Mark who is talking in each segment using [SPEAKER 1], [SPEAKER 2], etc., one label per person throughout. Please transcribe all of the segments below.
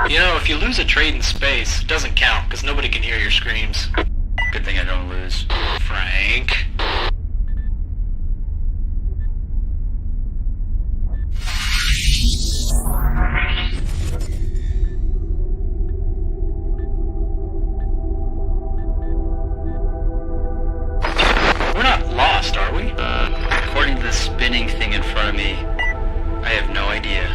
[SPEAKER 1] You know, if you lose a trade in space, it doesn't count because nobody can hear your screams.
[SPEAKER 2] Good thing I don't lose.
[SPEAKER 1] Frank. We're not lost, are we?
[SPEAKER 2] According to the spinning thing in front of me, I have no idea.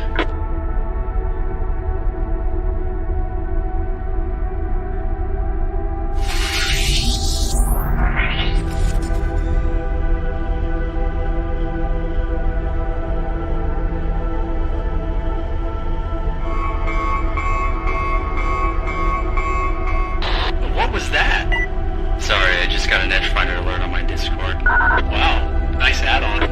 [SPEAKER 1] What was that?
[SPEAKER 2] Sorry, I just got an EDGEFINDER alert on my Discord.
[SPEAKER 1] Wow, nice add-on.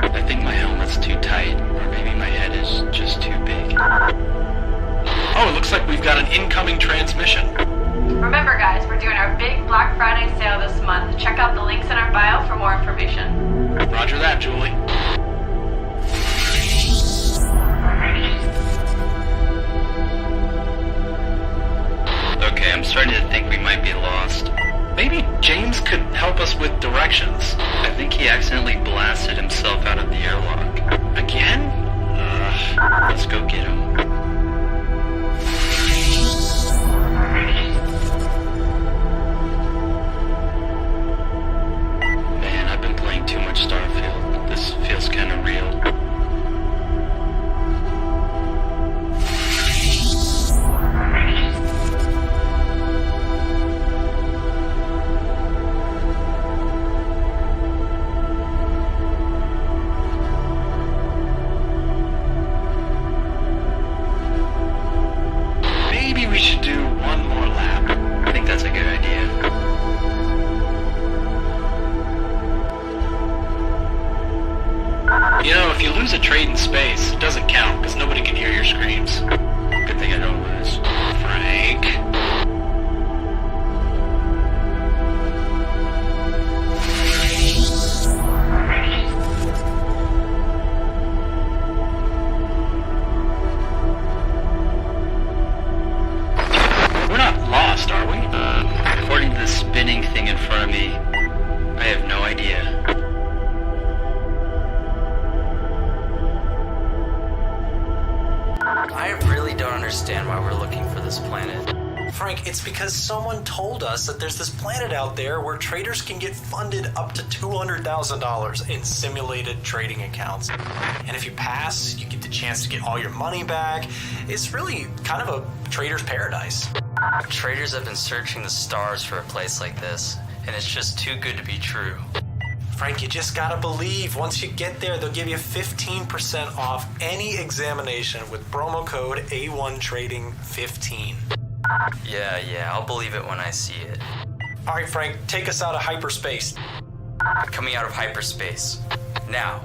[SPEAKER 2] I think my helmet's too tight, or maybe my head is just too big.
[SPEAKER 1] Oh, it looks like we've got an incoming transmission.
[SPEAKER 3] Remember guys, we're doing our big Black Friday sale this month. Check out the links in our bio for more information.
[SPEAKER 1] Roger that, Julie.
[SPEAKER 2] Okay, I'm starting to think we might be lost.
[SPEAKER 1] Maybe James could help us with directions.
[SPEAKER 2] I think he accidentally blasted himself out of the airlock.
[SPEAKER 1] Again?
[SPEAKER 2] Let's go get him. Man, I've been playing too much Starfield. This feels kind of real.
[SPEAKER 1] Maybe we should do one more lap.
[SPEAKER 2] I think that's a good idea.
[SPEAKER 1] You know, if you lose a trade in space, it doesn't count because nobody can hear your screams.
[SPEAKER 2] Good thing I don't lose.
[SPEAKER 1] Frank. We're not lost, are we?
[SPEAKER 2] According to the spinning thing in front of me, I have no idea. I really don't understand why we're looking for this planet.
[SPEAKER 4] Frank, it's because someone told us that there's this planet out there where traders can get funded up to $200,000 in simulated trading accounts. And if you pass, you get the chance to get all your money back. It's really kind of a trader's paradise.
[SPEAKER 2] Traders have been searching the stars for a place like this, and it's just too good to be true.
[SPEAKER 4] Frank, you just gotta believe. Once you get there, they'll give you 15% off any examination with promo code A1Trading15.
[SPEAKER 2] Yeah, I'll believe it when I see it.
[SPEAKER 4] All right, Frank, take us out of hyperspace.
[SPEAKER 2] Coming out of hyperspace. Now.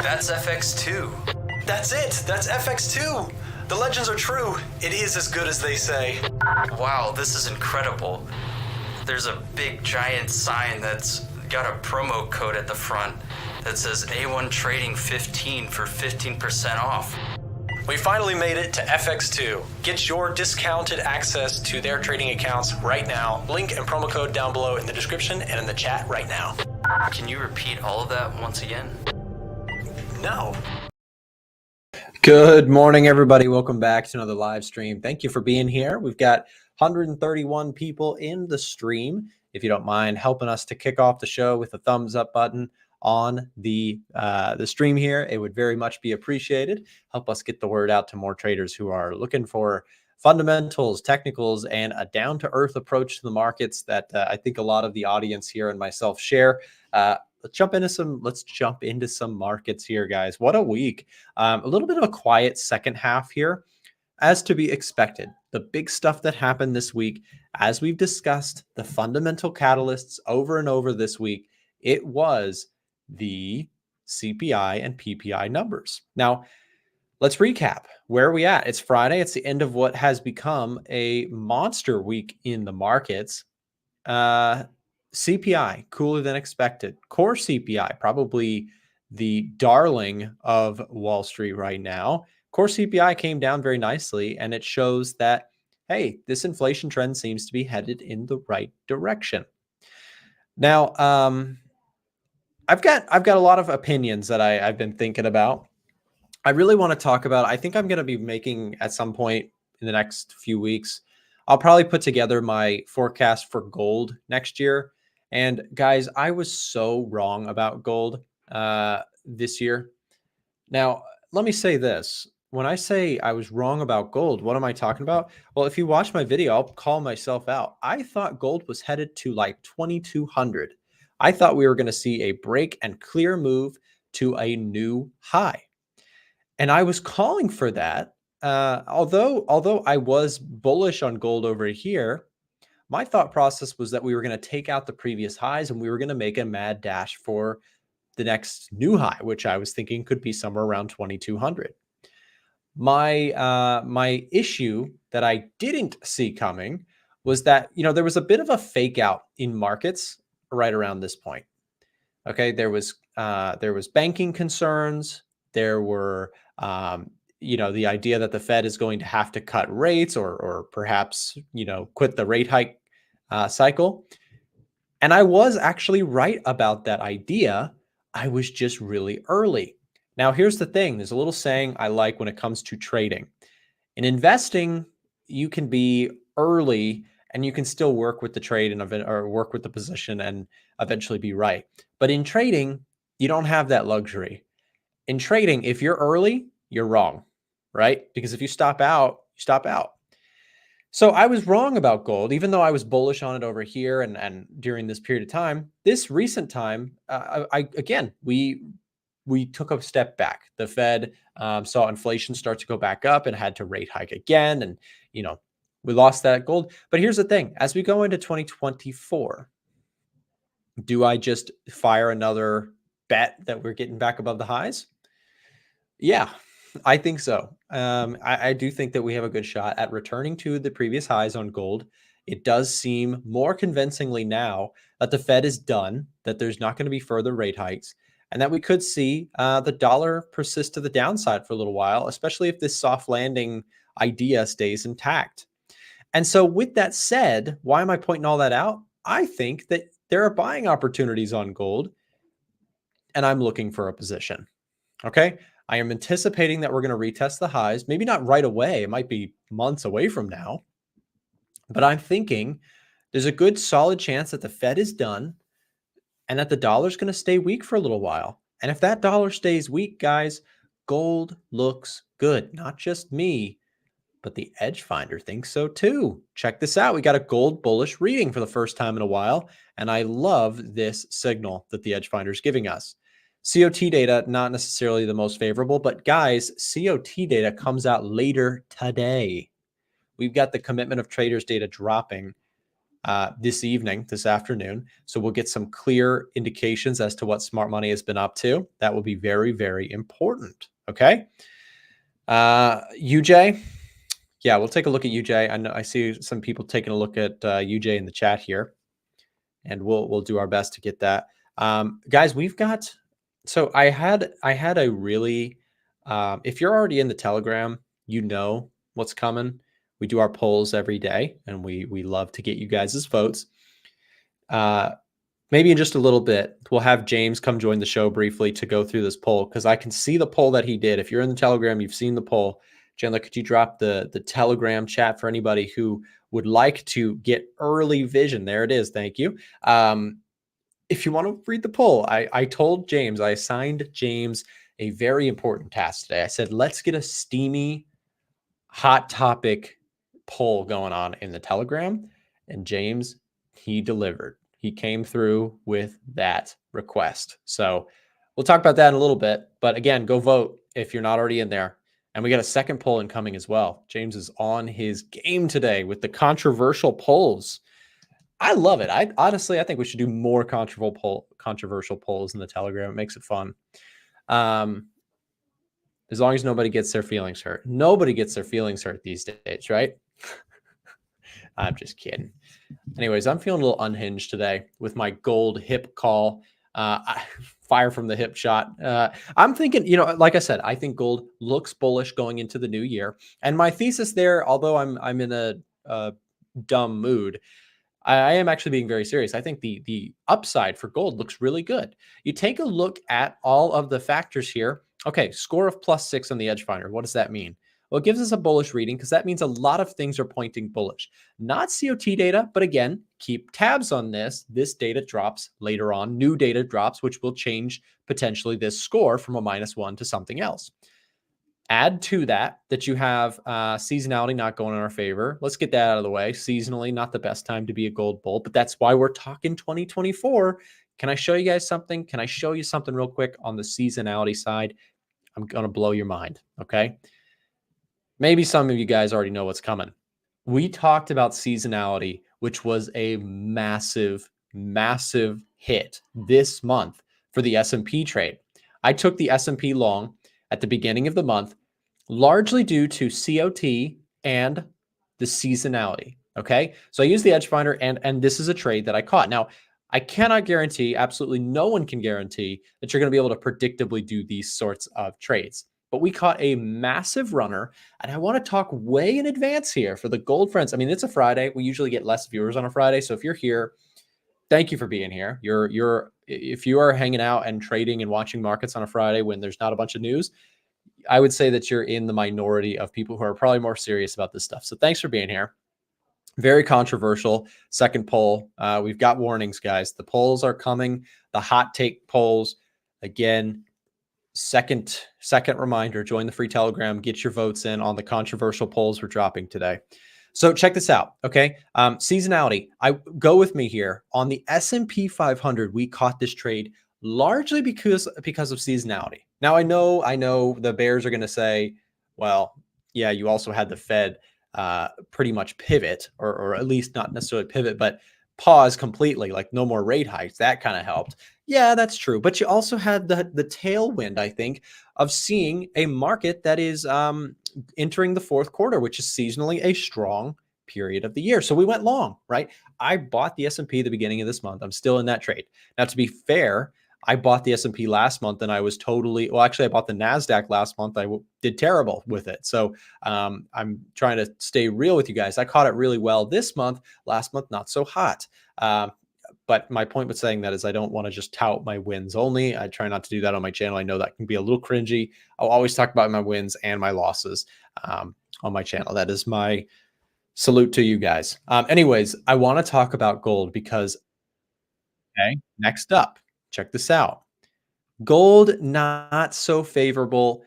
[SPEAKER 2] That's FX2.
[SPEAKER 4] That's it. That's FX2. The legends are true. It is as good as they say.
[SPEAKER 2] Wow, this is incredible. There's a big giant sign that's got a promo code at the front that says A1 Trading 15 for 15% off.
[SPEAKER 4] We finally made it to FX2. Get your discounted access to their trading accounts right now. Link and promo code down below in the description and in the chat right now.
[SPEAKER 2] Can you repeat all of that once again?
[SPEAKER 4] No.
[SPEAKER 5] Good morning, everybody. Welcome back to another live stream. Thank you for being here. We've got 131 people in the stream. If you don't mind helping us to kick off the show with a thumbs up button on the stream here, it would very much be appreciated. Help us get the word out to more traders who are looking for fundamentals, technicals, and a down-to-earth approach to the markets that I think a lot of the audience here and myself share. Let's jump into some markets here, guys. What a week. A little bit of a quiet second half here, as to be expected. The big stuff that happened this week, as we've discussed, the fundamental catalysts over and over this week, it was the CPI and PPI numbers. Now, let's recap. Where are we at? It's Friday. It's the end of what has become a monster week in the markets. CPI, cooler than expected. Core CPI, probably the darling of Wall Street right now. Core CPI came down very nicely, and it shows that, hey, this inflation trend seems to be headed in the right direction. Now, I've got a lot of opinions that I've been thinking about. I really want to talk about, I think I'm going to be making at some point in the next few weeks, I'll probably put together my forecast for gold next year. And guys, I was so wrong about gold this year. Now, let me say this. When I say I was wrong about gold, what am I talking about? Well, if you watch my video, I'll call myself out. I thought gold was headed to like 2,200. I thought we were going to see a break and clear move to a new high. And I was calling for that. Although I was bullish on gold over here, my thought process was that we were going to take out the previous highs and we were going to make a mad dash for the next new high, which I was thinking could be somewhere around 2,200. My issue that I didn't see coming was that, there was a bit of a fake out in markets right around this point. Okay, there was banking concerns. There were the idea that the Fed is going to have to cut rates or perhaps quit the rate hike cycle. And I was actually right about that idea. I was just really early. Now, here's the thing. There's a little saying I like when it comes to trading. In investing, you can be early and you can still work with the trade or work with the position and eventually be right. But in trading, you don't have that luxury. In trading, if you're early, you're wrong, right? Because if you stop out, you stop out. So I was wrong about gold, even though I was bullish on it over here and during this period of time. This recent time, we took a step back. The Fed saw inflation start to go back up and had to rate hike again. And, we lost that gold. But here's the thing. As we go into 2024, do I just fire another bet that we're getting back above the highs? Yeah, I think so. I do think that we have a good shot at returning to the previous highs on gold. It does seem more convincingly now that the Fed is done, that there's not going to be further rate hikes, and that we could see the dollar persist to the downside for a little while, especially if this soft landing idea stays intact. And so with that said, why am I pointing all that out? I think that there are buying opportunities on gold, and I'm looking for a position. Okay. I am anticipating that we're going to retest the highs, maybe not right away. It might be months away from now, but I'm thinking there's a good solid chance that the Fed is done and that the dollar's going to stay weak for a little while. And if that dollar stays weak, guys, gold looks good. Not just me, but the EDGEFINDER thinks so too. Check this out. We got a gold bullish reading for the first time in a while, and I love this signal that the EDGEFINDER is giving us. COT data, not necessarily the most favorable, but guys, COT data comes out later today. We've got the commitment of traders data dropping this afternoon. So we'll get some clear indications as to what smart money has been up to. That will be very, very important. Okay. UJ. Yeah, we'll take a look at UJ. I know I see some people taking a look at UJ in the chat here, and we'll do our best to get that. Guys, we've got. So I had a really. If you're already in the Telegram, you know what's coming. We do our polls every day, and we love to get you guys' votes. Maybe in just a little bit, we'll have James come join the show briefly to go through this poll, because I can see the poll that he did. If you're in the Telegram, you've seen the poll. Chandler, could you drop the Telegram chat for anybody who would like to get early vision? There it is. Thank you. If you want to read the poll, I told James, I assigned James a very important task today. I said, let's get a steamy, hot topic poll going on in the Telegram. And James, he delivered. He came through with that request. So we'll talk about that in a little bit. But again, go vote if you're not already in there. And we got a second poll incoming as well. James is on his game today with the controversial polls. I love it. I think we should do more controversial polls in the Telegram. It makes it fun. as long as nobody gets their feelings hurt. Nobody gets their feelings hurt these days, right? I'm just kidding. Anyways, I'm feeling a little unhinged today with my gold hip call. Fire from the hip shot. I'm thinking, like I said, I think gold looks bullish going into the new year. And my thesis there, although I'm in a dumb mood, I am actually being very serious. I think the upside for gold looks really good. You take a look at all of the factors here. Okay, score of +6 on the edge finder. What does that mean? Well, it gives us a bullish reading because that means a lot of things are pointing bullish. Not COT data, but again, keep tabs on this. This data drops later on. New data drops, which will change potentially this score from a -1 to something else. Add to that you have seasonality not going in our favor. Let's get that out of the way. Seasonally, not the best time to be a gold bull, but that's why we're talking 2024. Can I show you guys something? Can I show you something real quick on the seasonality side? I'm going to blow your mind, okay? Maybe some of you guys already know what's coming. We talked about seasonality, which was a massive, massive hit this month for the S&P trade. I took the S&P long at the beginning of the month, largely due to COT and the seasonality, okay? So I used the edge finder, and this is a trade that I caught. Now, I cannot guarantee, absolutely no one can guarantee that you're going to be able to predictably do these sorts of trades. But we caught a massive runner, and I want to talk way in advance here for the gold friends. I mean, it's a Friday. We usually get less viewers on a Friday, so if you're here, thank you for being here. If you are hanging out and trading and watching markets on a Friday when there's not a bunch of news, I would say that you're in the minority of people who are probably more serious about this stuff. So thanks for being here. Very controversial second poll. We've got warnings, guys. The polls are coming. The hot take polls. Again, second reminder, join the free Telegram. Get your votes in on the controversial polls we're dropping today. So check this out, okay? Seasonality. Go with me here. On the S&P 500, we caught this trade largely because of seasonality. Now, I know the bears are going to say, well, yeah, you also had the Fed pretty much pivot, or at least not necessarily pivot, but pause completely, like no more rate hikes. That kind of helped. Yeah, that's true. But you also had the tailwind, I think, of seeing a market that is entering the fourth quarter, which is seasonally a strong period of the year. So we went long, right? I bought the S&P at the beginning of this month. I'm still in that trade. Now, to be fair, I bought the S&P last month and I was actually I bought the NASDAQ last month. I did terrible with it. So I'm trying to stay real with you guys. I caught it really well this month. Last month, not so hot. But my point with saying that is I don't want to just tout my wins only. I try not to do that on my channel. I know that can be a little cringy. I'll always talk about my wins and my losses on my channel. That is my salute to you guys. Anyways, I want to talk about gold because, okay, next up, check this out. Gold, not so favorable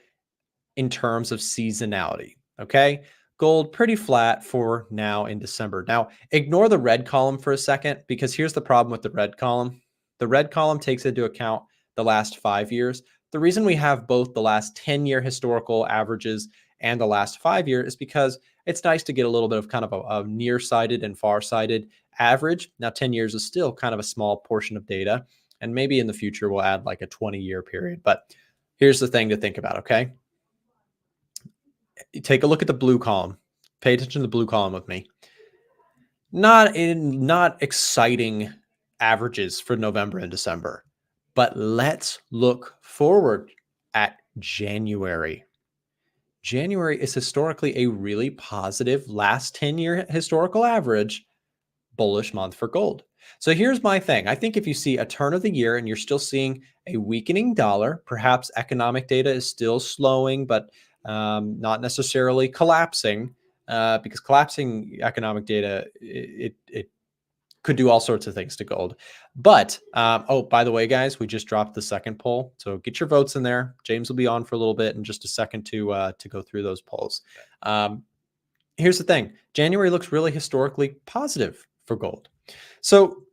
[SPEAKER 5] in terms of seasonality, okay? Gold pretty flat for now in December. Now, ignore the red column for a second, because here's the problem with the red column. The red column takes into account the last 5 years. The reason we have both the last 10-year historical averages and the last 5 year is because it's nice to get a little bit of kind of a nearsighted and far-sighted average. Now, 10 years is still kind of a small portion of data, and maybe in the future we'll add like a 20-year period. But here's the thing to think about, okay? Take a look at the blue column. Pay attention to the blue column with me. Not exciting averages for November and December, but let's look forward at January. January is historically a really positive last 10-year historical average bullish month for gold. So here's my thing. I think if you see a turn of the year and you're still seeing a weakening dollar, perhaps economic data is still slowing, but not necessarily collapsing, because collapsing economic data, it could do all sorts of things to gold. But, oh, by the way, guys, we just dropped the second poll. So get your votes in there. James will be on for a little bit in just a second to go through those polls. Here's the thing. January looks really historically positive for gold. So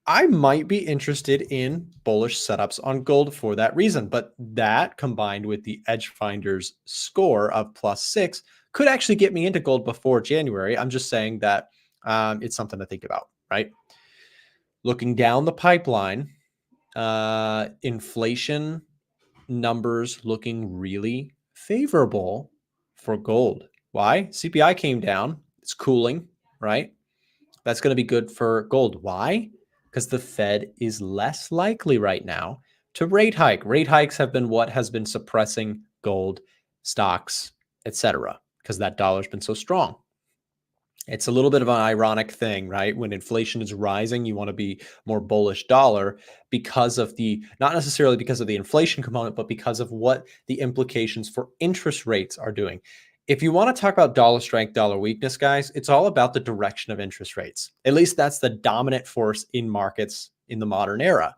[SPEAKER 5] I might be interested in bullish setups on gold for that reason, but that combined with the EDGEFINDER's score of +6 could actually get me into gold before January. I'm just saying that it's something to think about, right? Looking down the pipeline, inflation numbers looking really favorable for gold. Why? CPI came down. It's cooling, right? That's going to be good for gold. Why? Because the Fed is less likely right now to rate hike. Rate hikes have been what has been suppressing gold, stocks, etc., because that dollar's been so strong. It's a little bit of an ironic thing, right? When inflation is rising, you want to be more bullish dollar because of not necessarily because of the inflation component, but because of what the implications for interest rates are doing. If you want to talk about dollar strength, dollar weakness, guys, it's all about the direction of interest rates. At least that's the dominant force in markets in the modern era.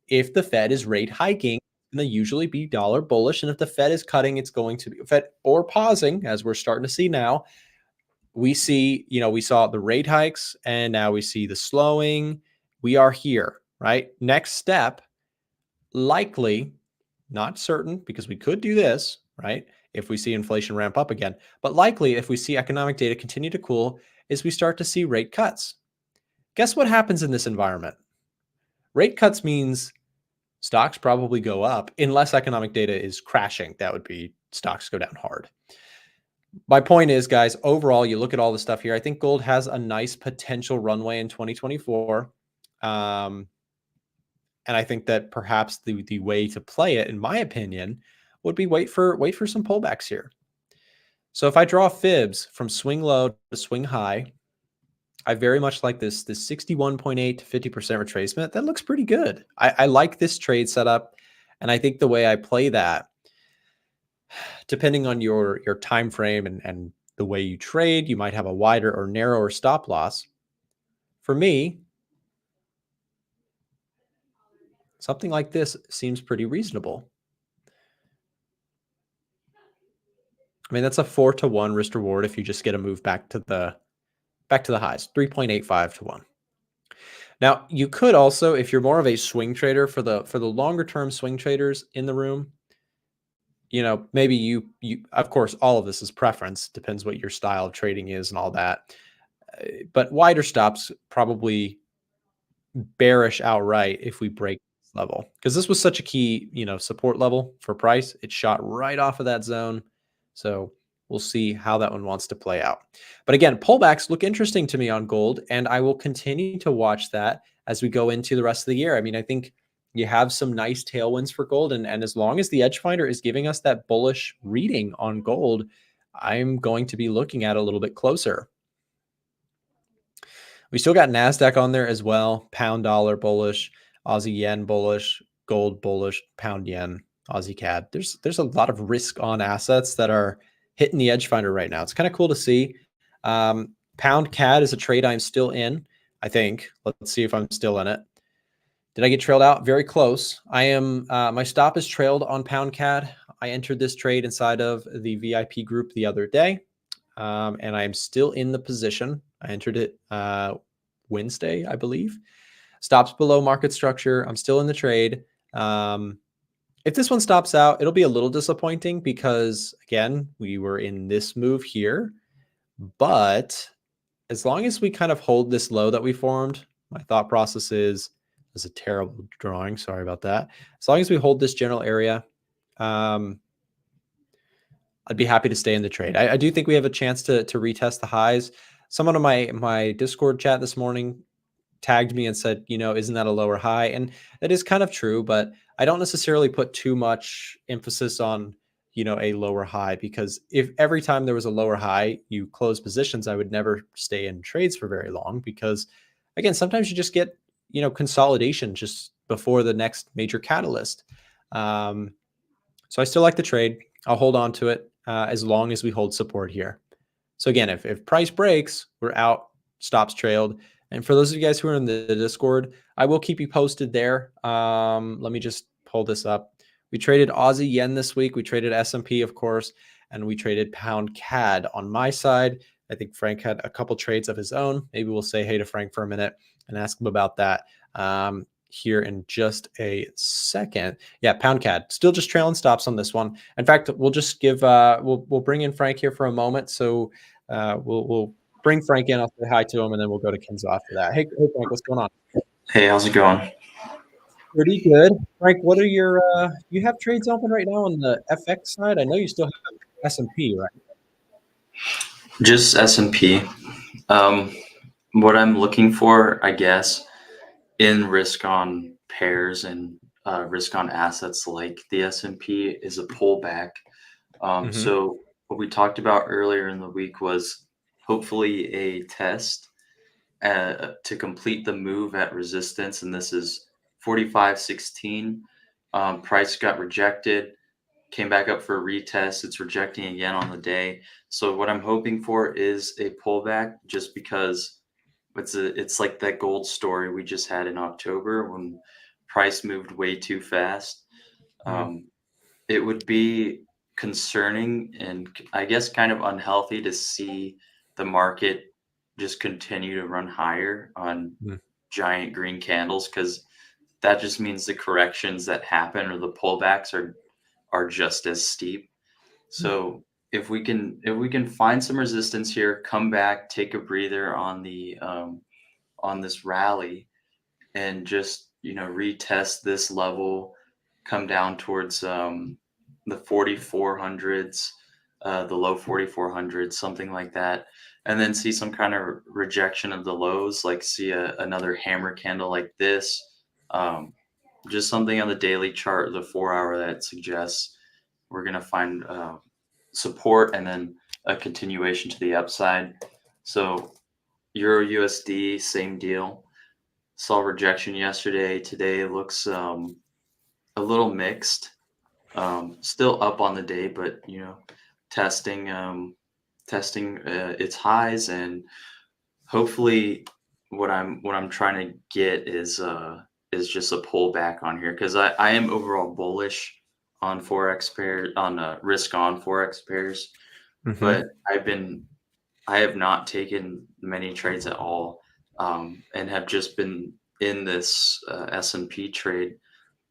[SPEAKER 5] If the Fed is rate hiking, it's going to usually be dollar bullish. And if the Fed is cutting, it's going to be Fed or pausing, as we're starting to see now. We saw the rate hikes and now we see the slowing. We are here, right? Next step, likely, not certain, because we could do this, right? If we see inflation ramp up again, but likely if we see economic data continue to cool, is we start to see rate cuts. Guess what happens in this environment? Rate cuts means stocks probably go up unless economic data is crashing. That would be stocks go down hard. My point is, guys, overall, you look at all the stuff here. I think gold has a nice potential runway in 2024. And I think that perhaps the way to play it, in my opinion, would be wait for some pullbacks here. So if I draw fibs from swing low to swing high, I very much like this 61.8 to 50% retracement. That looks pretty good. I like this trade setup. And I think the way I play that, depending on your time frame and the way you trade, you might have a wider or narrower stop loss. For me, something like this seems pretty reasonable. I mean, that's a 4-to-1 risk reward if you just get a move back to the highs, 3.85 to 1. Now, you could also, if you're more of a swing trader, for the longer term swing traders in the room, maybe you of course, all of this is preference, depends what your style of trading is and all that. But wider stops, probably bearish outright if we break this level, because this was such a key, support level for price. It shot right off of that zone. So we'll see how that one wants to play out. But again, pullbacks look interesting to me on gold, and I will continue to watch that as we go into the rest of the year. I mean, I think you have some nice tailwinds for gold, and as long as the EDGEFINDER is giving us that bullish reading on gold, I'm going to be looking at it a little bit closer. We still got NASDAQ on there as well. Pound dollar bullish, Aussie yen bullish, gold bullish, pound yen, Aussie CAD. There's a lot of risk on assets that are hitting the EDGEFINDER right now. It's kind of cool to see. Pound CAD is a trade I'm still in, I think. Let's see if I'm still in it. Did I get trailed out? Very close. I am. My stop is trailed on pound CAD. I entered this trade inside of the VIP group the other day, and I am still in the position. I entered it Wednesday, I believe. Stops below market structure. I'm still in the trade. If this one stops out, it'll be a little disappointing because, again, we were in this move here. But as long as we kind of hold this low that we formed, my thought process is a terrible drawing. Sorry about that. As long as we hold this general area, I'd be happy to stay in the trade. I do think we have a chance to retest the highs. Someone on my Discord chat this morning tagged me and said, isn't that a lower high? And that is kind of true, but I don't necessarily put too much emphasis on, a lower high, because if every time there was a lower high, you close positions, I would never stay in trades for very long, because again, sometimes you just get, consolidation just before the next major catalyst. So I still like the trade. I'll hold on to it as long as we hold support here. So again, if price breaks, we're out, stops trailed. And for those of you guys who are in the Discord, I will keep you posted there. Let me just pull this up. We traded Aussie yen this week. We traded S&P, of course, and we traded pound CAD on my side. I think Frank had a couple trades of his own. Maybe we'll say hey to Frank for a minute and ask him about that here in just a second. Yeah, pound CAD still just trailing stops on this one. In fact, we'll just give we'll bring in Frank here for a moment. So we'll bring Frank in. I'll say hi to him, and then we'll go to Kenzo after that. Hey Frank, what's going on?
[SPEAKER 6] Hey, how's it going?
[SPEAKER 5] Pretty good. Frank, what are your you have trades open right now on the FX side? I know you still have S&P, right?
[SPEAKER 2] Just S&P. Um, what I'm looking for, I guess, in risk on pairs and risk on assets like the S&P is a pullback.
[SPEAKER 5] Mm-hmm.
[SPEAKER 2] So what we talked about earlier in the week was hopefully a test to complete the move at resistance, and this is 45.16. Price got rejected, came back up for a retest. It's rejecting again on the day. So what I'm hoping for is a pullback, just because it's like that gold story we just had in October when price moved way too fast.
[SPEAKER 5] Mm-hmm.
[SPEAKER 2] Um, it would be concerning and I guess kind of unhealthy to see the market just continue to run higher on giant green candles, because that just means the corrections that happen or the pullbacks are just as steep. So if we can find some resistance here, come back, take a breather on this rally, and just retest this level, come down towards the 4400s, the low 4400s, something like that, and then see some kind of rejection of the lows, like see another hammer candle like this, um, just something on the daily chart, the 4 hour, that suggests we're going to find support and then a continuation to the upside. So Euro USD, same deal. Saw rejection yesterday. Today looks a little mixed. Still up on the day, but testing testing its highs, and hopefully what I'm trying to get is just a pullback on here, because I am overall bullish on forex pairs, on risk on forex pairs,
[SPEAKER 5] Mm-hmm.
[SPEAKER 2] but I have not taken many trades at all, and have just been in this S&P trade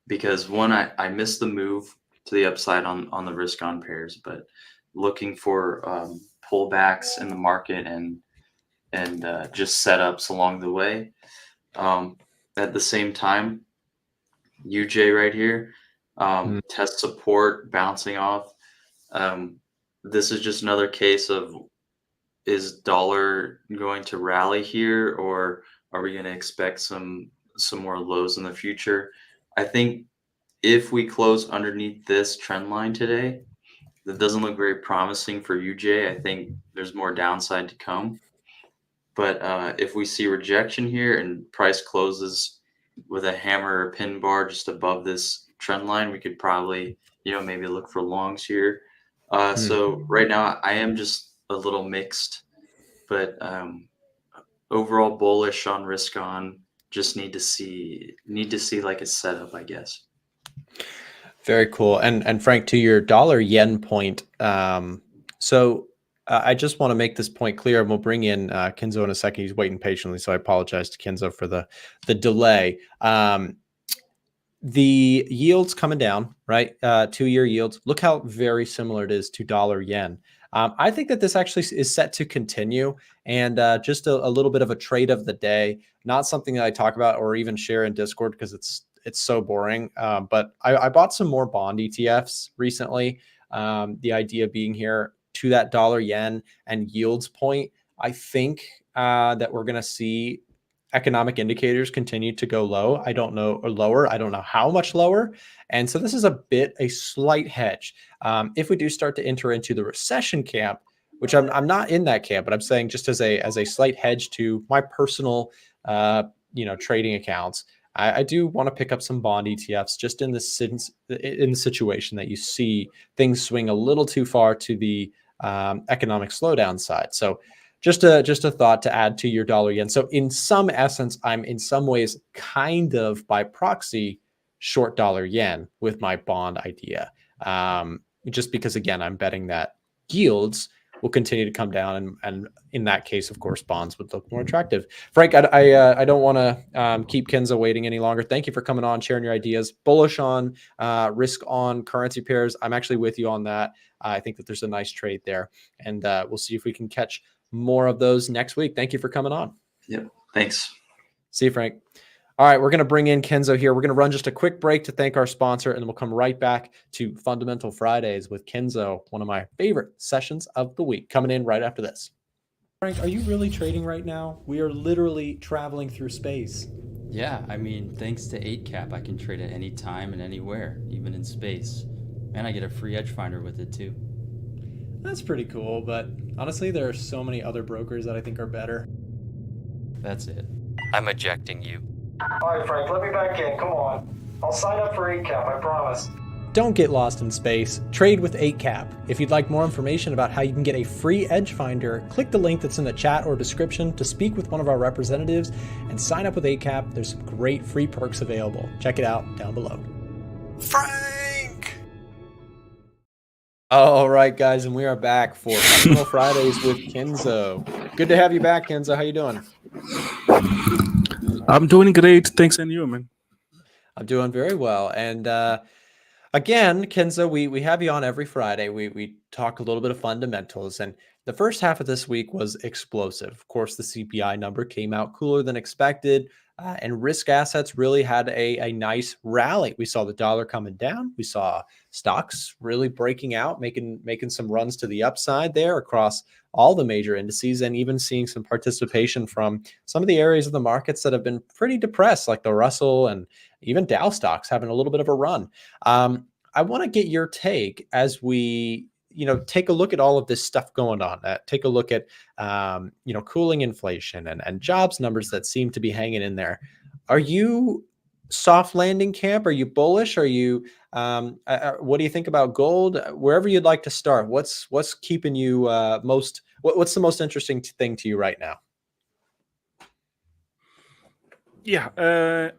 [SPEAKER 2] because one, I missed the move to the upside on the risk on pairs, but looking for pullbacks in the market and just setups along the way. Um, at the same time, UJ right here, test support bouncing off. Um, this is just another case of, is dollar going to rally here, or are we going to expect some more lows in the future? I think if we close underneath this trend line today, that doesn't look very promising for UJ. I think there's more downside to come. But if we see rejection here and price closes with a hammer or pin bar just above this trend line, we could probably, maybe look for longs here. So right now I am just a little mixed, but overall bullish on risk on. Just need to see like a setup, I guess.
[SPEAKER 5] Very cool. And Frank, to your dollar yen point, so I just want to make this point clear, and we'll bring in Kenzo in a second. He's waiting patiently, so I apologize to Kenzo for the delay. The yields coming down, right? 2-year yields. Look how very similar it is to dollar yen. I think that this actually is set to continue, and just a little bit of a trade of the day. Not something that I talk about or even share in Discord because it's so boring. But I bought some more bond ETFs recently. The idea being here, to that dollar yen and yields point, I think that we're going to see economic indicators continue to go low. I don't know, or lower. I don't know how much lower. And so this is a slight hedge. If we do start to enter into the recession camp, which I'm not in that camp, but I'm saying just as a slight hedge to my personal, trading accounts, I do want to pick up some bond ETFs just in the situation that you see things swing a little too far to the economic slowdown side. So just a thought to add to your dollar yen. So in some essence, I'm in some ways kind of by proxy short dollar yen with my bond idea. Just because, again, I'm betting that yields will continue to come down, and in that case, of course, bonds would look more attractive. Frank, I don't want to keep Kenzo waiting any longer. Thank you for coming on, sharing your ideas. Bullish on risk on currency pairs. I'm actually with you on that. I think that there's a nice trade there, and we'll see if we can catch more of those next week. Thank you for coming on.
[SPEAKER 2] Yep. Thanks.
[SPEAKER 5] See you, Frank. All right, we're going to bring in Kenzo here. We're going to run just a quick break to thank our sponsor, and then we'll come right back to Fundamental Fridays with Kenzo, one of my favorite sessions of the week, coming in right after this. Frank, are you really trading right now? We are literally traveling through space.
[SPEAKER 6] Yeah, I mean, thanks to 8cap, I can trade at any time and anywhere, even in space. And I get a free EDGEFINDER with it too.
[SPEAKER 5] That's pretty cool, but honestly, there are so many other brokers that I think are better.
[SPEAKER 6] That's it.
[SPEAKER 2] I'm ejecting you.
[SPEAKER 4] All right, Frank, let me back in. Come on. I'll sign up for 8cap, I promise.
[SPEAKER 5] Don't get lost in space. Trade with 8cap. If you'd like more information about how you can get a free EDGEFINDER, click the link that's in the chat or description to speak with one of our representatives and sign up with 8cap. There's some great free perks available. Check it out down below.
[SPEAKER 4] Frank!
[SPEAKER 5] All right, guys, and we are back for Fundamental Fridays with Kenzo. Good to have you back, Kenzo. How you doing?
[SPEAKER 7] I'm doing great. Thanks, and you, man.
[SPEAKER 5] I'm doing very well. And again, Kenzo, we have you on every Friday. We talk a little bit of fundamentals, and the first half of this week was explosive. Of course, the CPI number came out cooler than expected, and risk assets really had a nice rally. We saw the dollar coming down. We saw stocks really breaking out, making some runs to the upside there across all the major indices, and even seeing some participation from some of the areas of the markets that have been pretty depressed, like the Russell and even Dow stocks having a little bit of a run. I want to get your take as we, take a look at all of this stuff going on. Take a look at, cooling inflation and jobs numbers that seem to be hanging in there. Are you soft landing camp? Are you bullish? Are you, what do you think about gold? Wherever you'd like to start, what's keeping you what's the most interesting thing to you right now?
[SPEAKER 7] Yeah,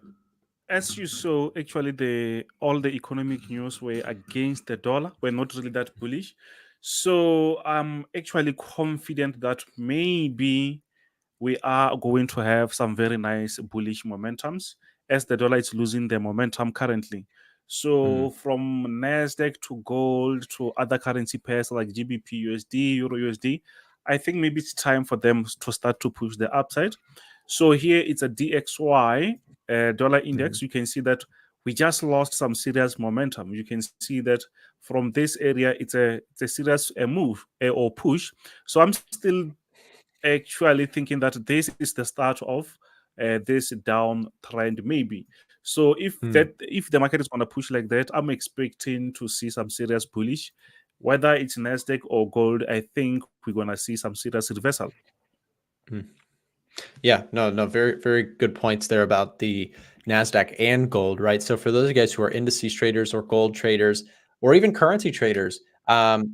[SPEAKER 7] as you saw, actually, all the economic news were against the dollar. We're not really that bullish. So I'm actually confident that maybe we are going to have some very nice bullish momentums as the dollar is losing the momentum currently. So from NASDAQ to gold to other currency pairs like GBP, USD, Euro USD, I think maybe it's time for them to start to push the upside. So here it's a DXY dollar index. You can see that we just lost some serious momentum. You can see that from this area, it's a serious move or push. So I'm still actually thinking that this is the start of this down trend maybe. So if the market is going to push like that, I'm expecting to see some serious bullish. Whether it's NASDAQ or gold, I think we're going to see some serious reversal.
[SPEAKER 5] Yeah, no, very, very good points there about the NASDAQ and gold, right? So for those of you guys who are indices traders or gold traders or even currency traders,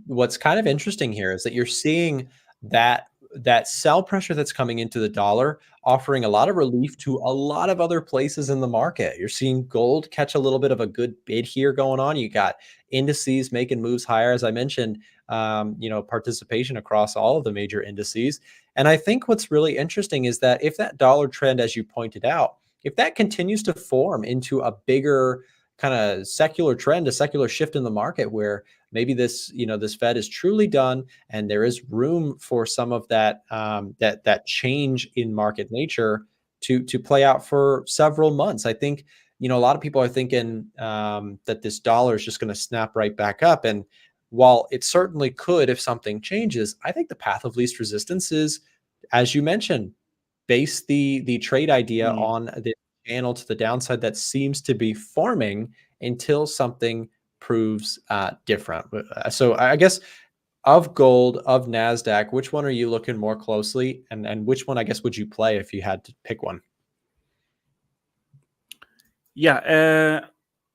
[SPEAKER 5] what's kind of interesting here is that you're seeing that sell pressure that's coming into the dollar offering a lot of relief to a lot of other places in the market. You're seeing gold catch a little bit of a good bid here going on. You got indices making moves higher, as I mentioned, participation across all of the major indices. And I think what's really interesting is that if that dollar trend, as you pointed out, if that continues to form into a bigger kind of secular trend, a secular shift in the market where maybe this Fed is truly done and there is room for some of that that change in market nature to play out for several months. I think, a lot of people are thinking that this dollar is just going to snap right back up. And while it certainly could if something changes, I think the path of least resistance is, as you mentioned, base the trade idea on the channel to the downside that seems to be forming until something proves different. So I guess of gold, of NASDAQ, which one are you looking more closely, and which one, I guess, would you play if you had to pick one?
[SPEAKER 7] Yeah,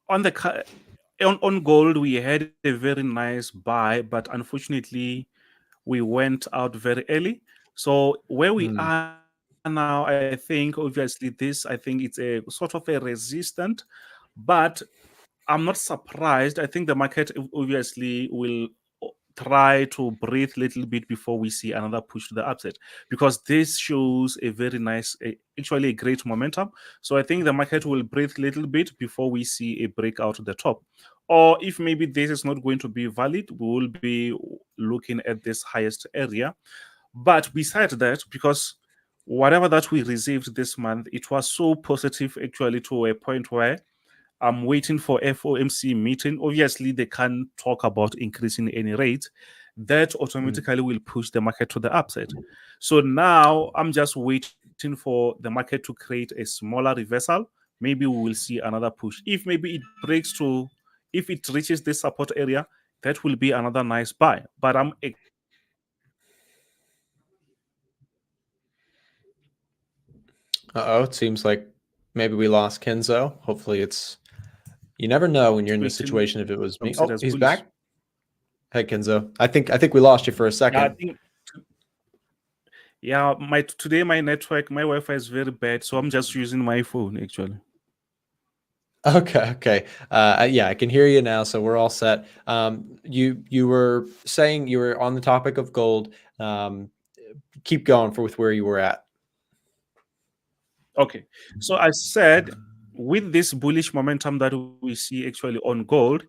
[SPEAKER 7] on gold, we had a very nice buy, but unfortunately, we went out very early. So where we are now, I think, obviously, I think it's a sort of a resistant, but I'm not surprised. I think the market obviously will try to breathe a little bit before we see another push to the upside, because this shows a very nice, actually a great momentum. So I think the market will breathe a little bit before we see a breakout at the top. Or if maybe this is not going to be valid, we will be looking at this highest area. But besides that, because whatever that we received this month, it was so positive actually to a point where I'm waiting for FOMC meeting. Obviously, they can't talk about increasing any rate. That automatically will push the market to the upside. So now I'm just waiting for the market to create a smaller reversal. Maybe we will see another push. If maybe it breaks to, if it reaches this support area, that will be another nice buy. But I'm
[SPEAKER 5] Uh-oh, it seems like maybe we lost Kenzo. Hopefully it's, you never know when you're in this
[SPEAKER 7] expecting
[SPEAKER 5] situation if it was me.
[SPEAKER 7] consider
[SPEAKER 5] Oh,
[SPEAKER 7] as
[SPEAKER 5] he's
[SPEAKER 7] bullish.
[SPEAKER 5] back. Hey Kenzo. I think we lost you for a second.
[SPEAKER 7] Yeah, I think today my network, my Wi-Fi is very bad, so I'm just using my phone actually.
[SPEAKER 5] Okay. Yeah, I can hear you now, so we're all set. You were saying you were on the topic of gold. Keep going with where you were at.
[SPEAKER 7] Okay, so I said with this bullish momentum that we see actually on gold,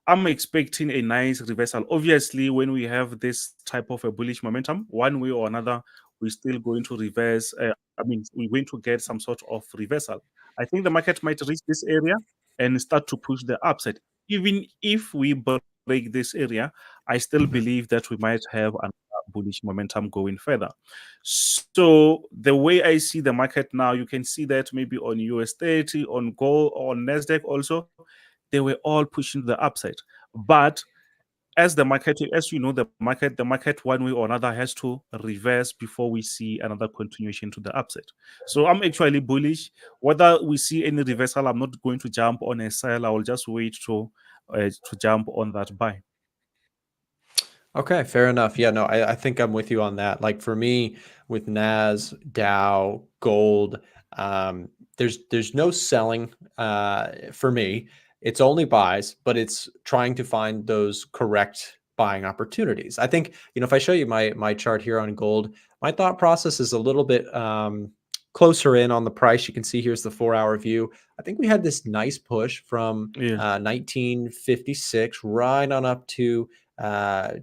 [SPEAKER 7] I'm expecting a nice reversal. Obviously, when we have this type of a bullish momentum, one way or another, we're still going to reverse. We're going to get some sort of reversal. I think the market might reach this area and start to push the upside. Even if we break this area, I still believe that we might have another bullish momentum going further. So the way I see the market now, you can see that maybe on US30, on gold, on Nasdaq also, they were all pushing the upside. But as the market, as you know, the market one way or another has to reverse before we see another continuation to the upside. So I'm actually bullish. Whether we see any reversal, I'm not going to jump on a sell. I will just wait to jump on that buy.
[SPEAKER 5] Okay, fair enough. Yeah, no, I think I'm with you on that. Like for me, with Nas, Dow, gold, there's no selling for me. It's only buys, but it's trying to find those correct buying opportunities. I think, if I show you my chart here on gold, my thought process is a little bit closer in on the price. You can see here's the 4-hour view. I think we had this nice push from 1956 right on up to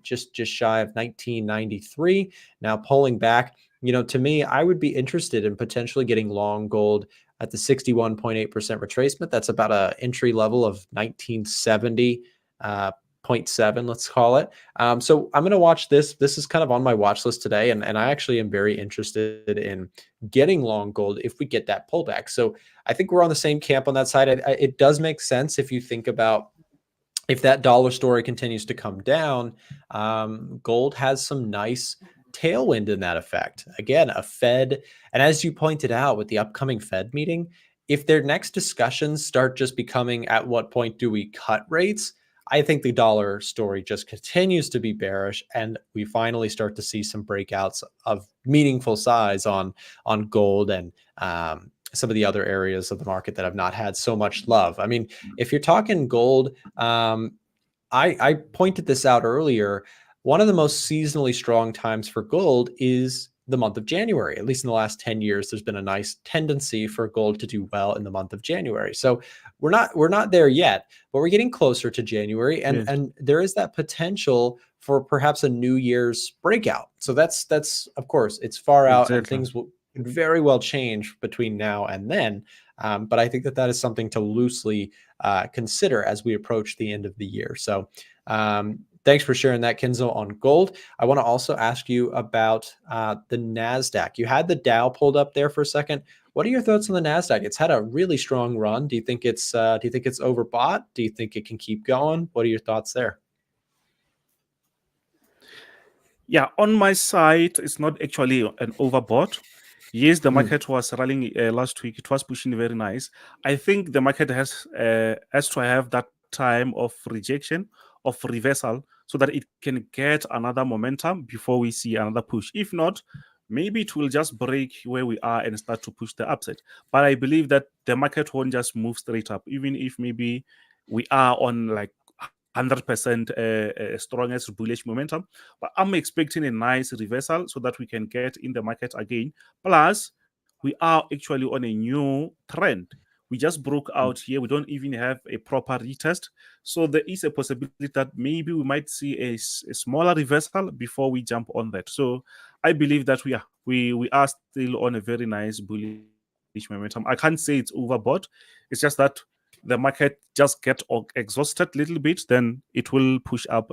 [SPEAKER 5] just shy of 1993. Now pulling back, to me, I would be interested in potentially getting long gold at the 61.8% retracement. That's about a entry level of 1970. 0.7, let's call it. So I'm going to watch this. This is kind of on my watch list today. And I actually am very interested in getting long gold if we get that pullback. So I think we're on the same camp on that side. It does make sense if you think about if that dollar story continues to come down, gold has some nice tailwind in that effect. Again, a Fed, and as you pointed out with the upcoming Fed meeting, if their next discussions start just becoming at what point do we cut rates, I think the dollar story just continues to be bearish, and we finally start to see some breakouts of meaningful size on gold and some of the other areas of the market that have not had so much love. I mean, if you're talking gold, I pointed this out earlier. One of the most seasonally strong times for gold is the month of January. At least in the last 10 years, there's been a nice tendency for gold to do well in the month of January. So we're not there yet, but we're getting closer to January, and there is that potential for perhaps a New Year's breakout. So that's of course it's far out, and things will very well change between now and then. But I think that is something to loosely consider as we approach the end of the year. So thanks for sharing that, Kenzo, on gold. I want to also ask you about the NASDAQ. You had the Dow pulled up there for a second. What are your thoughts on the NASDAQ? It's had a really strong run. Do you think it's overbought? Do you think it can keep going? What are your thoughts there?
[SPEAKER 7] Yeah, on my side, it's not actually an overbought. Yes, the market was rallying last week. It was pushing very nice. I think the market has to have that time of rejection, of reversal, so that it can get another momentum before we see another push. If not, maybe it will just break where we are and start to push the upside. But I believe that the market won't just move straight up, even if maybe we are on like 100% strongest bullish momentum, but I'm expecting a nice reversal so that we can get in the market again. Plus, we are actually on a new trend. We just broke out here. We don't even have a proper retest. So there is a possibility that maybe we might see a smaller reversal before we jump on that. So I believe that we are still on a very nice bullish momentum. I can't say it's overbought. It's just that the market just get exhausted a little bit, then it will push up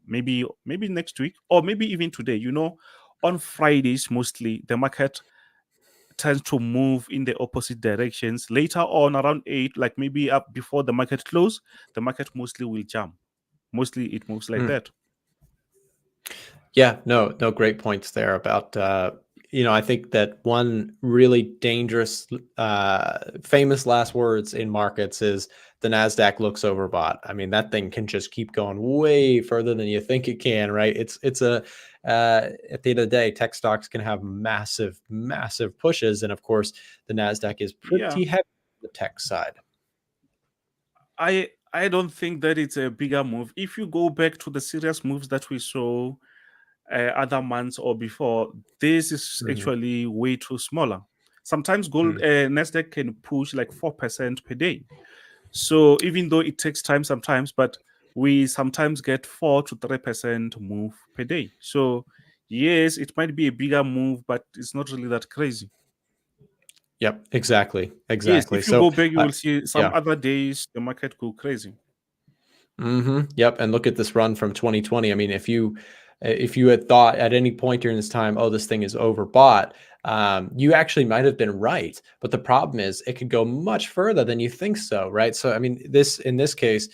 [SPEAKER 7] maybe next week or maybe even today. On Fridays mostly the market tends to move in the opposite directions. Later on around 8, like maybe up before the market close, the market mostly will jump. Mostly it moves like that.
[SPEAKER 5] Yeah, no, great points there about, I think that one really dangerous, famous last words in markets is the NASDAQ looks overbought. I mean, that thing can just keep going way further than you think it can, right? At the end of the day, tech stocks can have massive, massive pushes. And of course, the NASDAQ is pretty heavy on the tech side.
[SPEAKER 7] I don't think that it's a bigger move. If you go back to the serious moves that we saw other months or before, this is actually way too smaller. Sometimes gold Nasdaq can push like 4% per day. So even though it takes time sometimes, but we sometimes get 4 to 3% move per day. So yes, it might be a bigger move, but it's not really that crazy.
[SPEAKER 5] Yep, exactly.
[SPEAKER 7] Yes, if you go back, you will see some other days the market go crazy.
[SPEAKER 5] Yep, and look at this run from 2020. I mean, if you had thought at any point during this time, oh, this thing is overbought, you actually might have been right. But the problem is it could go much further than you think so, right? So, I mean, in this case,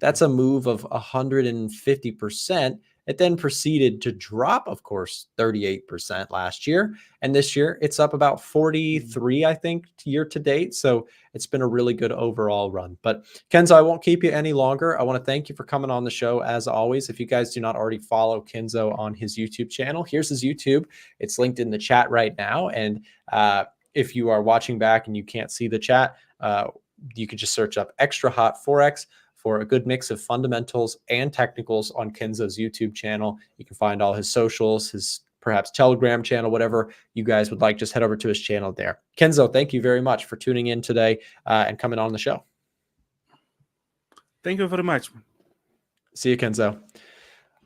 [SPEAKER 5] that's a move of 150%. It then proceeded to drop, of course, 38% last year. And this year it's up about 43, I think, year to date. So it's been a really good overall run. But Kenzo, I won't keep you any longer. I want to thank you for coming on the show as always. If you guys do not already follow Kenzo on his YouTube channel, here's his YouTube. It's linked in the chat right now. And if you are watching back and you can't see the chat, you can just search up Extra Hot Forex for a good mix of fundamentals and technicals on Kenzo's YouTube channel. You can find all his socials, his perhaps Telegram channel, whatever you guys would like. Just head over to his channel there. Kenzo, thank you very much for tuning in today and coming on the show.
[SPEAKER 7] Thank you very much.
[SPEAKER 5] See you, Kenzo.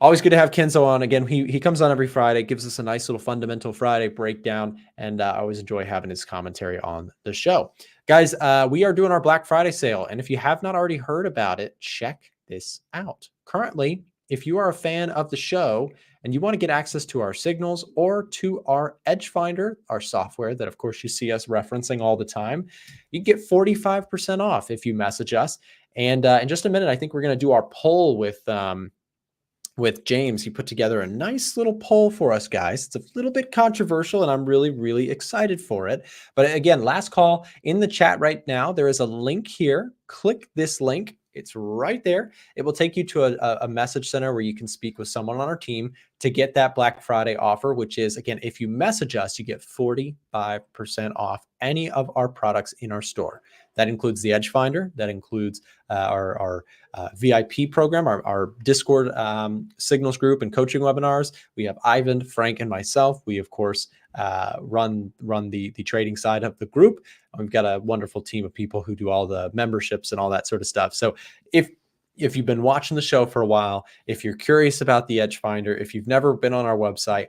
[SPEAKER 5] Always good to have Kenzo on. Again, he comes on every Friday, gives us a nice little fundamental Friday breakdown, and I always enjoy having his commentary on the show. Guys, we are doing our Black Friday sale, and if you have not already heard about it, check this out. Currently, if you are a fan of the show and you want to get access to our signals or to our EDGEFINDER, our software that, of course, you see us referencing all the time, you can get 45% off if you message us. And in just a minute, I think we're going to do our poll with James. He put together a nice little poll for us, guys. It's a little bit controversial, and I'm really, really excited for it. But again, last call in the chat right now. There is a link here. Click this link. It's right there. It will take you to a message center where you can speak with someone on our team to get that Black Friday offer, which is, again, if you message us, you get 45% off any of our products in our store. That includes the EDGEFINDER. That includes our VIP program, our Discord signals group and coaching webinars. We have Ivan, Frank, and myself. We, of course, run the trading side of the group. We've got a wonderful team of people who do all the memberships and all that sort of stuff. So if you've been watching the show for a while, if you're curious about the EDGEFINDER, if you've never been on our website,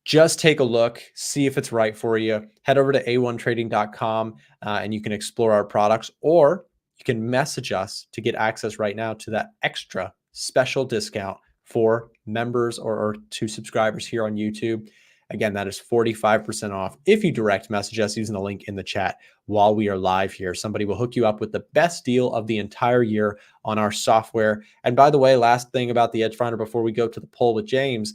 [SPEAKER 5] just take a look, see if it's right for you. Head over to a1trading.com and you can explore our products, or you can message us to get access right now to that extra special discount for members or to subscribers here on YouTube. Again, that is 45% off if you direct message us using the link in the chat while we are live here. Somebody will hook you up with the best deal of the entire year on our software. And by the way, last thing about the EDGEFINDER before we go to the poll with James,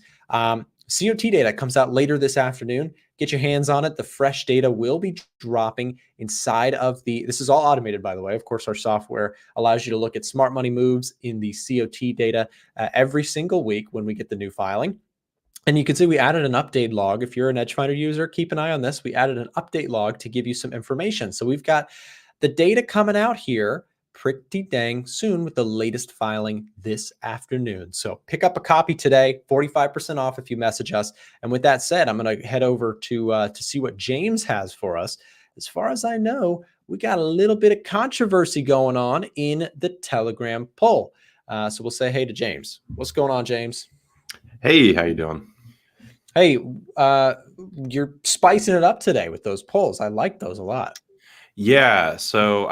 [SPEAKER 5] COT data comes out later this afternoon. Get your hands on it. The fresh data will be dropping inside of this is all automated, by the way. Of course, our software allows you to look at smart money moves in the COT data every single week when we get the new filing. And you can see we added an update log. If you're an EDGEFINDER user, keep an eye on this. We added an update log to give you some information. So we've got the data coming out here pretty dang soon with the latest filing this afternoon. So pick up a copy today, 45% off if you message us. And with that said, I'm going to head over to see what James has for us. As far as I know, we got a little bit of controversy going on in the Telegram poll. So we'll say hey to James. What's going on, James?
[SPEAKER 8] Hey, how you doing?
[SPEAKER 5] Hey, you're spicing it up today with those polls. I like those a lot.
[SPEAKER 8] Yeah, so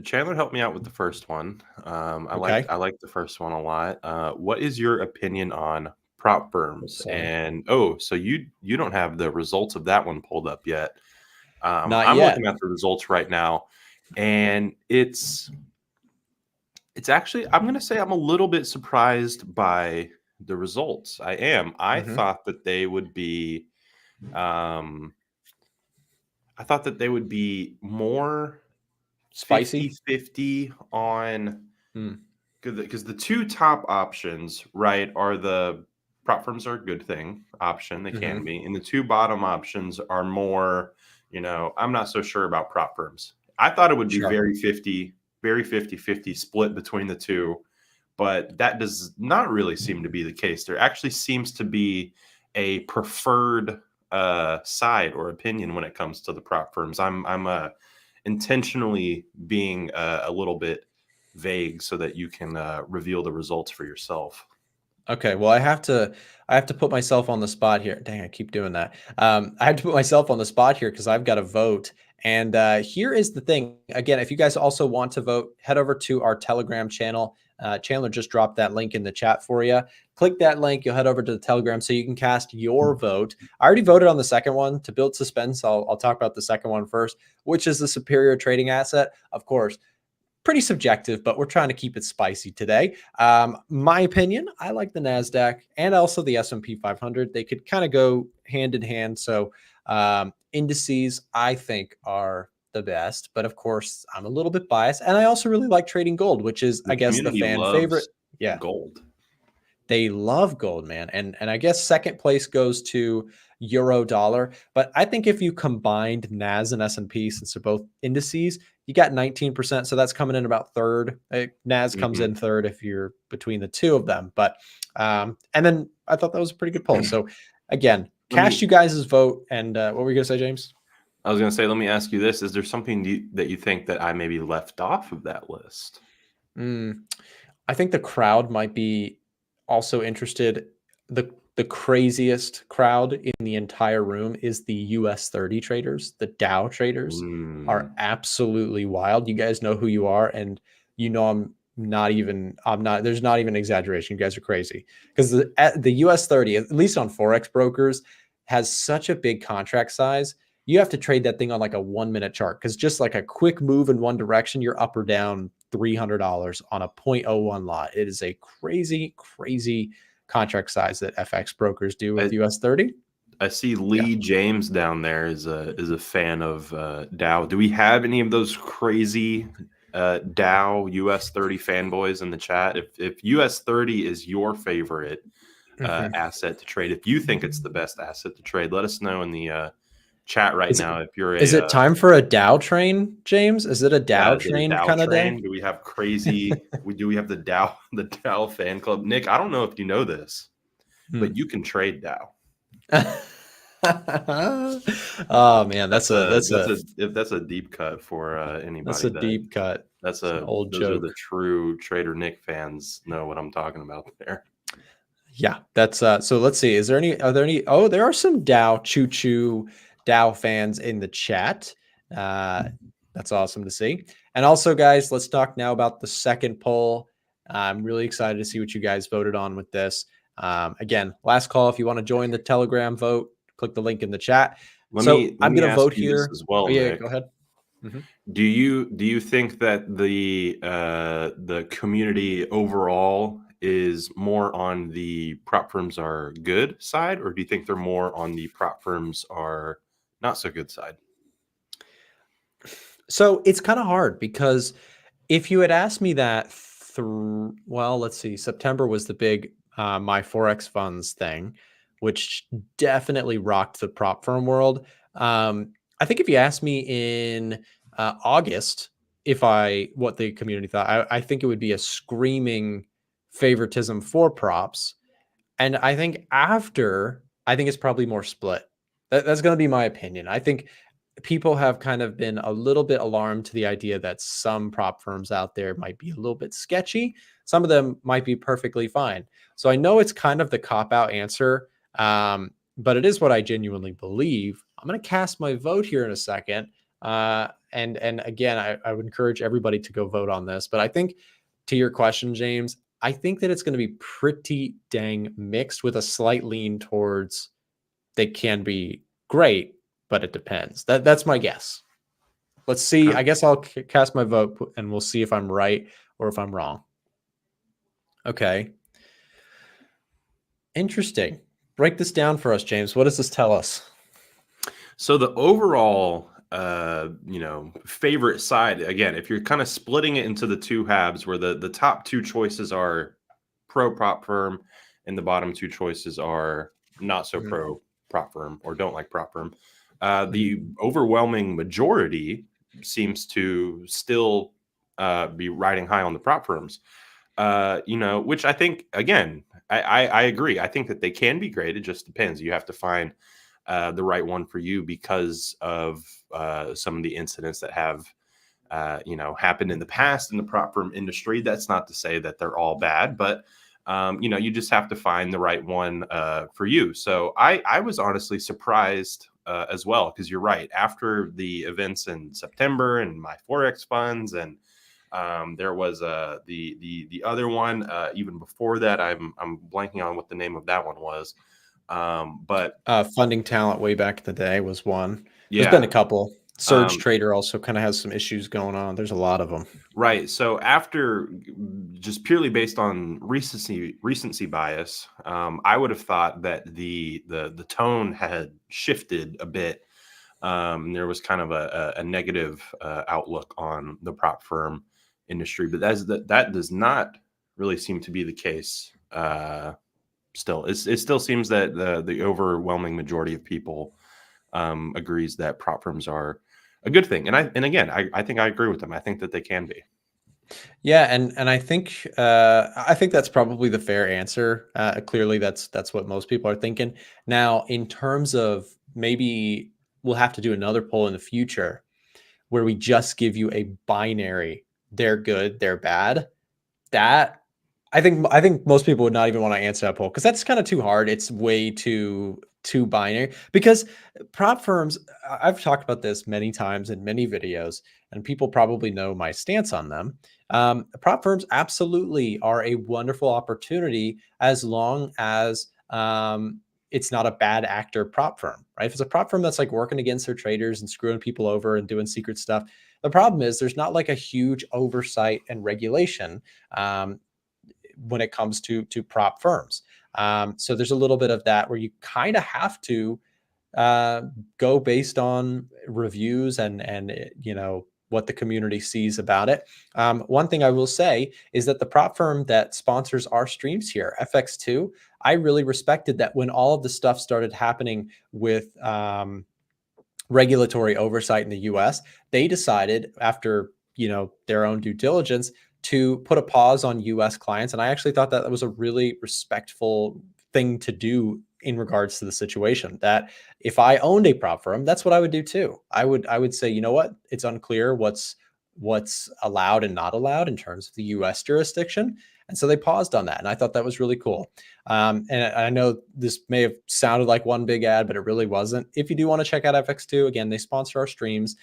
[SPEAKER 8] Chandler helped me out with the first one.
[SPEAKER 5] Okay.
[SPEAKER 8] I like the first one a lot. What is your opinion on prop firms?
[SPEAKER 5] Okay.
[SPEAKER 8] And so you don't have the results of that one pulled up yet.
[SPEAKER 5] Not
[SPEAKER 8] I'm
[SPEAKER 5] yet.
[SPEAKER 8] looking at the results right now, and it's actually, I'm going to say I'm a little bit surprised by the results. I am. I
[SPEAKER 5] Mhm.
[SPEAKER 8] thought that they would be um I thought that they would be more
[SPEAKER 5] Spicy.
[SPEAKER 8] 50-50 on,
[SPEAKER 5] Mm.
[SPEAKER 8] because the two top options, right, are the prop firms are a good thing option. They can
[SPEAKER 5] Mhm.
[SPEAKER 8] be. And the two bottom options are more, I'm not so sure about prop firms. I thought it would be
[SPEAKER 5] Sure.
[SPEAKER 8] very 50-50 split between the two, but that does not really seem to be the case. There actually seems to be a preferred side or opinion when it comes to the prop firms. I'm intentionally being a little bit vague so that you can reveal the results for yourself.
[SPEAKER 5] Okay, well, I have to put myself on the spot here. Dang, I keep doing that. I have to put myself on the spot here because I've got to vote. And here is the thing. Again, if you guys also want to vote, head over to our Telegram channel. Chandler just dropped that link in the chat for you. Click that link. You'll head over to the Telegram so you can cast your vote. I already voted on the second one. To build suspense, I'll talk about the second one first, which is the superior trading asset. Of course, pretty subjective, but we're trying to keep it spicy today. My opinion, I like the NASDAQ and also the S&P 500. They could kind of go hand in hand. So indices, I think, are the best. But of course, I'm a little bit biased. And I also really like trading gold, which is,
[SPEAKER 8] The
[SPEAKER 5] I guess, the
[SPEAKER 8] community
[SPEAKER 5] fan favorite.
[SPEAKER 8] loves
[SPEAKER 5] Yeah.
[SPEAKER 8] gold.
[SPEAKER 5] They love gold, man. And I guess second place goes to euro dollar. But I think if you combined NAS and S&P, since they're both indices, you got 19%. So that's coming in about third. NAS comes
[SPEAKER 8] Mhm.
[SPEAKER 5] in third if you're between the two of them. But and then I thought that was a pretty good poll. So again,
[SPEAKER 8] Let
[SPEAKER 5] cast
[SPEAKER 8] me
[SPEAKER 5] you guys' vote. And what were you gonna say, James?
[SPEAKER 8] I was going to say, let me ask you this. Is there something that you think that I maybe left off of that list?
[SPEAKER 5] Mm, I think the crowd might be also interested. The craziest crowd in the entire room is the US 30 traders. The Dow traders are
[SPEAKER 8] Mm.
[SPEAKER 5] absolutely wild. You guys know who you are, and you know I'm not there's not even exaggeration. You guys are crazy. Because the US 30, at least on Forex brokers, has such a big contract size. You have to trade that thing on like a 1 minute chart because just like a quick move in one direction, you're up or down $300 on a zero point zero 0.01 lot. It is a crazy, crazy contract size that FX brokers do with
[SPEAKER 8] I,
[SPEAKER 5] US 30.
[SPEAKER 8] I see
[SPEAKER 5] Yeah.
[SPEAKER 8] Lee James down there is a fan of Dow. Do we have any of those crazy Dow US 30 fanboys in the chat? If US 30 is your favorite
[SPEAKER 5] Mhm.
[SPEAKER 8] asset to trade, if you think it's the best asset to trade, let us know in the chat right
[SPEAKER 5] Is,
[SPEAKER 8] now. If you're
[SPEAKER 5] is it time for a Dow train, James? Is it a
[SPEAKER 8] yeah,
[SPEAKER 5] Dow
[SPEAKER 8] is it a
[SPEAKER 5] train
[SPEAKER 8] Dow
[SPEAKER 5] kind of day?
[SPEAKER 8] train? Do we have crazy? Do we have the Dow the Dow fan club? Nick, I don't know if you know this,
[SPEAKER 5] Hmm.
[SPEAKER 8] but you can trade Dow.
[SPEAKER 5] Oh man,
[SPEAKER 8] That's a deep cut for
[SPEAKER 5] that's
[SPEAKER 8] anybody
[SPEAKER 5] a
[SPEAKER 8] that
[SPEAKER 5] deep cut.
[SPEAKER 8] that's
[SPEAKER 5] It's an
[SPEAKER 8] a
[SPEAKER 5] old
[SPEAKER 8] those are
[SPEAKER 5] joke.
[SPEAKER 8] the true Trader Nick fans know what I'm talking about there.
[SPEAKER 5] Yeah, that's so let's see. Are there any there are some Dow choo choo Dow fans in the chat. Uh that's awesome to see. And also guys, let's talk now about the second poll. I'm really excited to see what you guys voted on with this. Again, last call if you want to join the Telegram vote, click the link in the chat.
[SPEAKER 8] Let
[SPEAKER 5] So
[SPEAKER 8] me let
[SPEAKER 5] I'm
[SPEAKER 8] me
[SPEAKER 5] going to
[SPEAKER 8] ask
[SPEAKER 5] vote
[SPEAKER 8] you this
[SPEAKER 5] here.
[SPEAKER 8] as
[SPEAKER 5] Oh
[SPEAKER 8] well,
[SPEAKER 5] yeah,
[SPEAKER 8] Nick.
[SPEAKER 5] go ahead. Mhm.
[SPEAKER 8] Do you think that the community overall is more on the prop firms are good side, or do you think they're more on the prop firms are not so good side?
[SPEAKER 5] So it's kind of hard because if you had asked me that well, let's see, September was the big my forex funds thing, which definitely rocked the prop firm world. I think if you asked me in August if I what the community thought, I think it would be a screaming favoritism for props. And I think after, I think it's probably more split. That's going to be my opinion. I think people have kind of been a little bit alarmed to the idea that some prop firms out there might be a little bit sketchy. Some of them might be perfectly fine. So I know it's kind of the cop out answer. But it is what I genuinely believe. I'm going to cast my vote here in a second. And again, I would encourage everybody to go vote on this. But I think, to your question, James, I think that it's going to be pretty dang mixed with a slight lean towards they can be great, but it depends. That's my guess. Let's see. I guess I'll cast my vote and we'll see if I'm right or if I'm wrong. Okay. Interesting. Break this down for us, James. What does this tell us?
[SPEAKER 8] So the overall, favorite side, again, if you're kind of splitting it into the two halves where the top two choices are pro prop firm and the bottom two choices are not so pro prop firm or don't like prop firm, the overwhelming majority seems to still be riding high on the prop firms, which I think, again, I agree. I think that they can be great. It just depends. You have to find the right one for you because of some of the incidents that have, happened in the past in the prop firm industry. That's not to say that they're all bad, but you just have to find the right one for you. So I was honestly surprised as well, because you're right. After the events in September and my forex funds, and there was the other one even before that. I'm blanking on what the name of that one was. But
[SPEAKER 5] Funding Talent way back in the day was one.
[SPEAKER 8] Yeah.
[SPEAKER 5] There's been a couple. Surge Trader also kind of has some issues going on. There's a lot of them.
[SPEAKER 8] Right. So after, just purely based on recency bias, I would have thought that the tone had shifted a bit. There was kind of a negative outlook on the prop firm industry, but that does not really seem to be the case. Still, it still seems that the overwhelming majority of people agrees that prop firms are a good thing. And again, I think I agree with them. I think that they can be.
[SPEAKER 5] Yeah, and I think that's probably the fair answer. Clearly, that's what most people are thinking. Now, in terms of, maybe we'll have to do another poll in the future where we just give you a binary. They're good, they're bad. That I think most people would not even want to answer that poll, because that's kind of too hard. It's way too binary, because prop firms, I've talked about this many times in many videos, and people probably know my stance on them. Prop firms absolutely are a wonderful opportunity as long as it's not a bad actor prop firm, right? If it's a prop firm that's like working against their traders and screwing people over and doing secret stuff, the problem is there's not like a huge oversight and regulation when it comes to prop firms. So there's a little bit of that where you kind of have to go based on reviews and what the community sees about it. One thing I will say is that the prop firm that sponsors our streams here, FX2, I really respected that when all of the stuff started happening with regulatory oversight in the US, they decided, after their own due diligence, to put a pause on US clients. And I actually thought that was a really respectful thing to do in regards to the situation. That if I owned a prop firm, that's what I would do too. I would say, you know what, it's unclear what's allowed and not allowed in terms of the US jurisdiction. And so they paused on that. And I thought that was really cool. And I know this may have sounded like one big ad, but it really wasn't. If you do want to check out FX2, again, they sponsor our streams.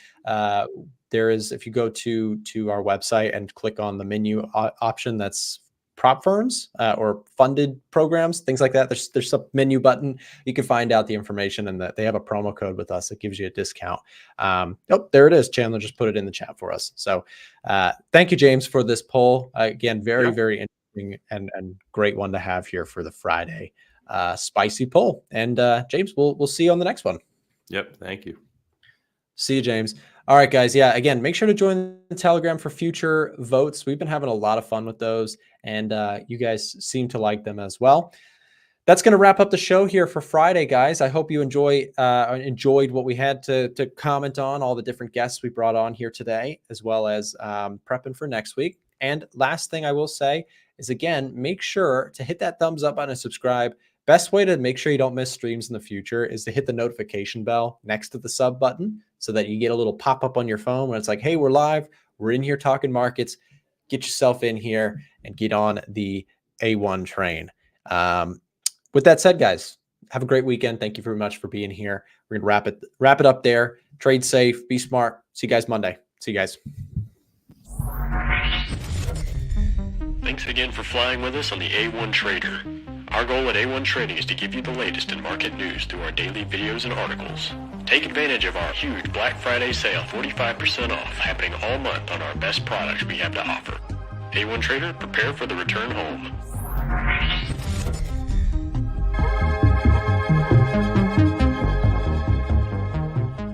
[SPEAKER 5] There is, if you go to our website and click on the menu option, that's prop firms or funded programs, things like that. There's a menu button. You can find out the information, and that they have a promo code with us that gives you a discount. Oh, there it is. Chandler just put it in the chat for us. So thank you, James, for this poll. Again, very interesting and great one to have here for the Friday spicy poll. And James, we'll see you on the next one.
[SPEAKER 8] Yep. Thank you.
[SPEAKER 5] See you, James. All right, guys. Yeah, again, make sure to join the Telegram for future votes. We've been having a lot of fun with those, and you guys seem to like them as well. That's going to wrap up the show here for Friday, guys. I hope you enjoyed what we had to comment on, all the different guests we brought on here today, as well as prepping for next week. And last thing I will say is, again, make sure to hit that thumbs up button and subscribe. Best way to make sure you don't miss streams in the future is to hit the notification bell next to the sub button, so that you get a little pop-up on your phone when it's like, hey, we're live, we're in here talking markets. Get yourself in here and get on the A1 train. With that said, guys, have a great weekend. Thank you very much for being here. We're going to wrap it up there. Trade safe. Be smart. See you guys Monday. See you guys.
[SPEAKER 9] Thanks again for flying with us on the A1 Trader. Our goal at A1 Trading is to give you the latest in market news through our daily videos and articles. Take advantage of our huge Black Friday sale, 45% off, happening all month on our best products we have to offer. A1 Trader, prepare for the return home.